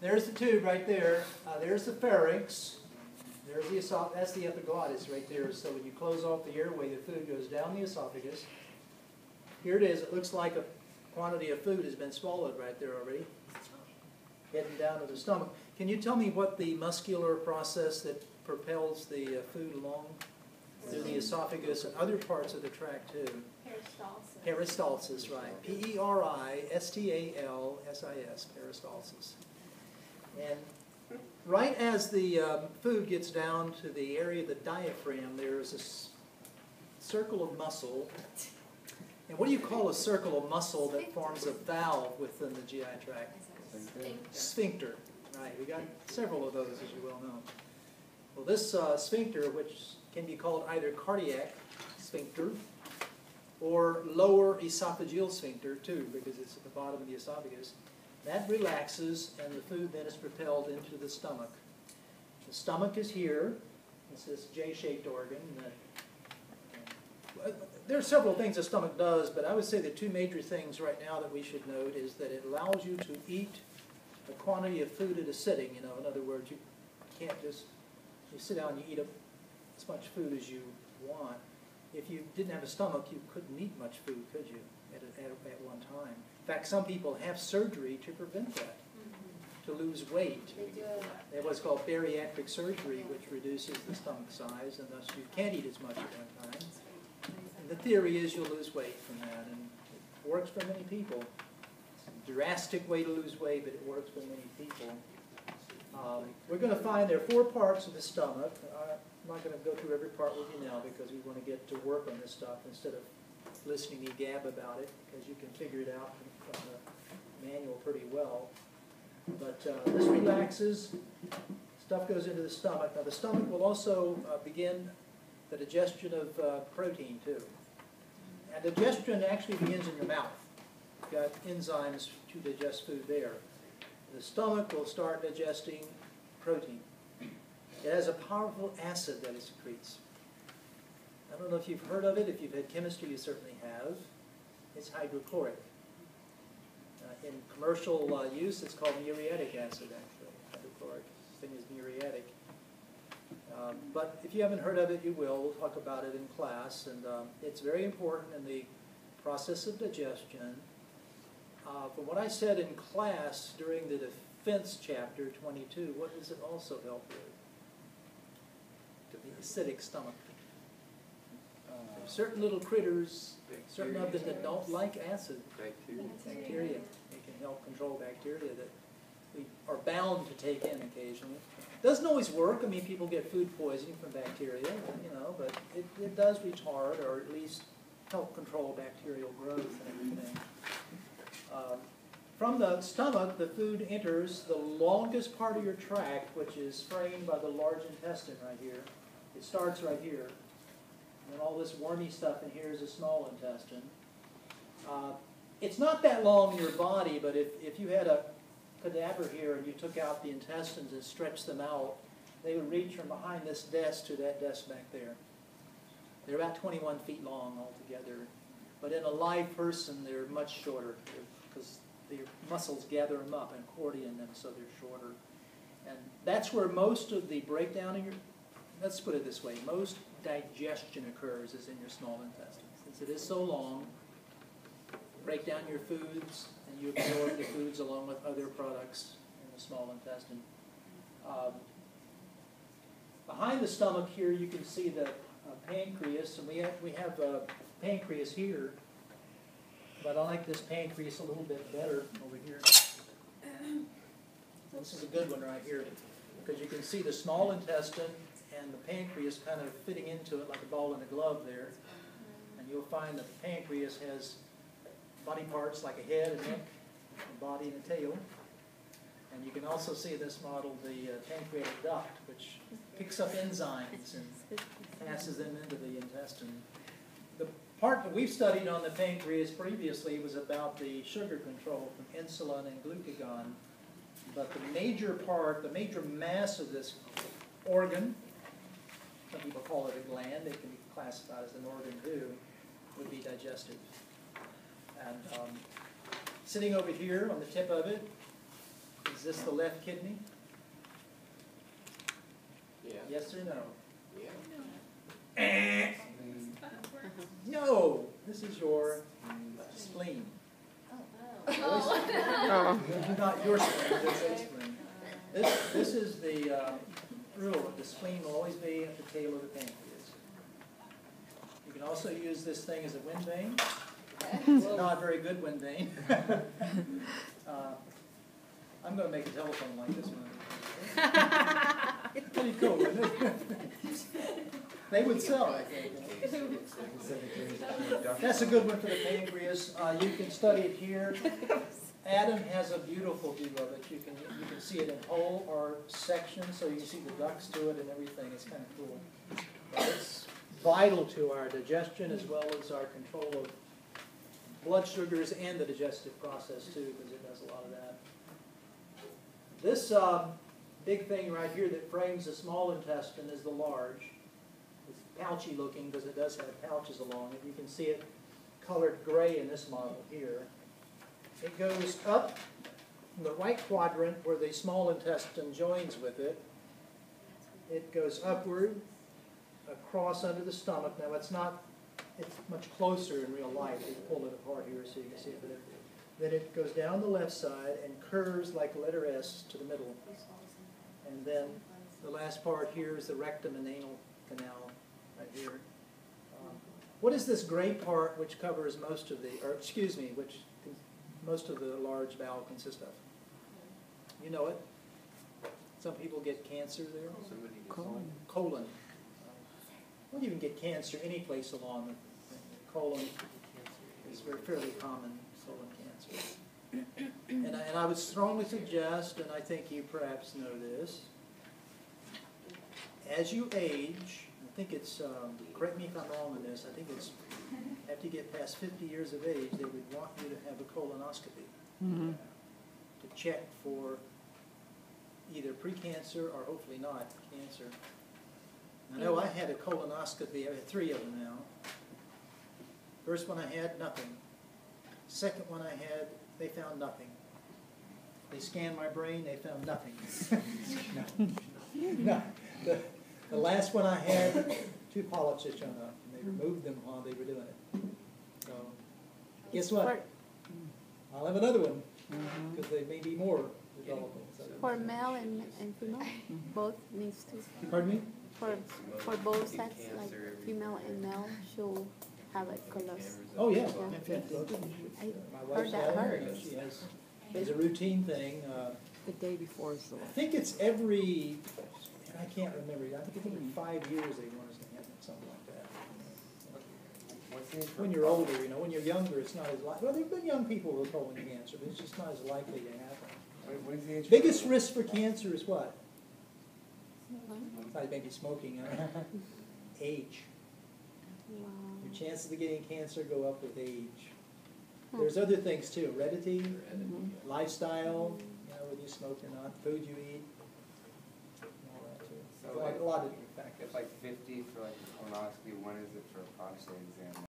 There's the tube right there. There's the pharynx. There's the esophagus. That's the epiglottis right there. So when you close off the airway, the food goes down the esophagus. Here it is. It looks like a quantity of food has been swallowed right there already, heading down to the stomach. Can you tell me what the muscular process that propels the food along through the esophagus and other parts of the tract too? Peristalsis. Peristalsis, right. Peristalsis, peristalsis. And right as the food gets down to the area of the diaphragm, there is a circle of muscle. And what do you call a circle of muscle that forms a valve within the GI tract? Sphincter. Right, we got several of those, as you well know. Well, this sphincter, which can be called either cardiac sphincter or lower esophageal sphincter too, because it's at the bottom of the esophagus, that relaxes and the food then is propelled into the stomach. The stomach is here. It's this J-shaped organ. There are several things the stomach does, but I would say the two major things right now that we should note is that it allows you to eat the quantity of food at a sitting. You know, in other words, you can't just, you sit down and you eat as much food as you want. If you didn't have a stomach, you couldn't eat much food, could you, at one time? In fact, some people have surgery to prevent that, to lose weight. They have what's called bariatric surgery, which reduces the stomach size, and thus you can't eat as much at one time. And the theory is you'll lose weight from that, and it works for many people. It's a drastic way to lose weight, but it works for many people. We're going to find there are 4 parts of the stomach. I'm not going to go through every part with you now because we want to get to work on this stuff instead of listening to me gab about it, because you can figure it out from the manual pretty well. But this relaxes, stuff goes into the stomach. Now the stomach will also begin the digestion of protein too. And digestion actually begins in your mouth. You've got enzymes to digest food there. The stomach will start digesting protein. It has a powerful acid that it secretes. I don't know if you've heard of it. If you've had chemistry, you certainly have. It's hydrochloric. In commercial use, it's called muriatic acid, actually. Hydrochloric. This thing is muriatic. But if you haven't heard of it, you will. We'll talk about it in class. And it's very important in the process of digestion. From what I said in class during the defense chapter 22, what does it also help with? To the acidic stomach. Certain little critters, certain of them that don't like acid. Bacteria. It can help control bacteria that we are bound to take in occasionally. Doesn't always work. I mean, people get food poisoning from bacteria, you know, but it does retard or at least help control bacterial growth and everything. From the stomach, the food enters the longest part of your tract, which is framed by the large intestine right here. It starts right here. And all this wormy stuff in here is the small intestine. It's not that long in your body, but if you had a cadaver here and you took out the intestines and stretched them out, they would reach from behind this desk to that desk back there. They're about 21 feet long altogether. But in a live person, they're much shorter because the muscles gather them up and accordion them so they're shorter. And that's where most of the breakdown in your, let's put it this way, most digestion occurs is in your small intestine. Since it is so long, break down your foods and you absorb the foods along with other products in the small intestine. Behind the stomach here you can see the pancreas, and we have a pancreas here, but I like this pancreas a little bit better over here. This is a good one right here because you can see the small intestine and the pancreas kind of fitting into it like a ball in a glove there. And you'll find that the pancreas has body parts like a head, a neck, a body, and a tail. And you can also see in this model the pancreatic duct, which picks up enzymes and passes them into the intestine. The part that we've studied on the pancreas previously was about the sugar control from insulin and glucagon. But the major part, the major mass of this organ, some people call it a gland, it can be classified as an organ too, would be digestive. And sitting over here on the tip of it is Is this the left kidney? Yeah. Yes or no? Yeah. No, this is your spleen. Oh. Not your spleen, it's a spleen. This is the rule. The spleen will always be at the tail of the pancreas. You can also use this thing as a wind vane. It's not a very good wind vane. I'm going to make a telephone like this one. Pretty cool, isn't it? They would sell, I think. That's a good one for the pancreas. You can study it here. Adam has a beautiful view of it. You can see it in whole or section, so you can see the ducts to it and everything. It's kind of cool. But it's vital to our digestion as well as our control of blood sugars and the digestive process too, because it does a lot of that. This big thing right here that frames the small intestine is the large. It's pouchy looking because it does have pouches along it. You can see it colored gray in this model here. It goes up in the right quadrant where the small intestine joins with it. It goes upward, across under the stomach. Now it's much closer in real life. They pull it apart here so you can see it. Then it goes down the left side and curves like the letter S to the middle. And then the last part here is the rectum and anal canal right here. What is this gray part which covers most of the, or excuse me, which most of the large bowel consists of? You know it? Some people get cancer there. Colon. Well, you can get cancer any place along the colon. Is fairly common, colon cancer. And I would strongly suggest, and I think you perhaps know this, as you age, I think it's, correct me if I'm wrong on this, I think it's after you get past 50 years of age, they would want you to have a colonoscopy to check for either precancer or hopefully not cancer. I know I had a colonoscopy. I had 3 of them now. First one I had, nothing. Second one I had, they found nothing. They scanned my brain, they found nothing. No. The last one I had, 2 polyps had shown up, and they removed them while they were doing it. So, guess what? I'll have another one, because they may be more developing. So. For male and female, both needs to. Pardon me? For both sets, like female and male, she'll have like colors. Oh yeah. I My wife's heard that. got her. She has a routine thing. The day before, so. I think it's every, I can't remember, I think it's every 5 years they want us to have it, something like that. When you're older, you know, when you're younger, it's not as likely. Well, there have been young people with colon cancer, but it's just not as likely to happen. When's the age? Biggest risk for cancer is what? Besides maybe smoking. Age. Wow. Your chances of getting cancer go up with age. There's other things too, heredity, lifestyle, you know, whether you smoke or not, food you eat, and all that too. So a lot of different factors. It's like 50 for like a colonoscopy. When is it for a prostate exam?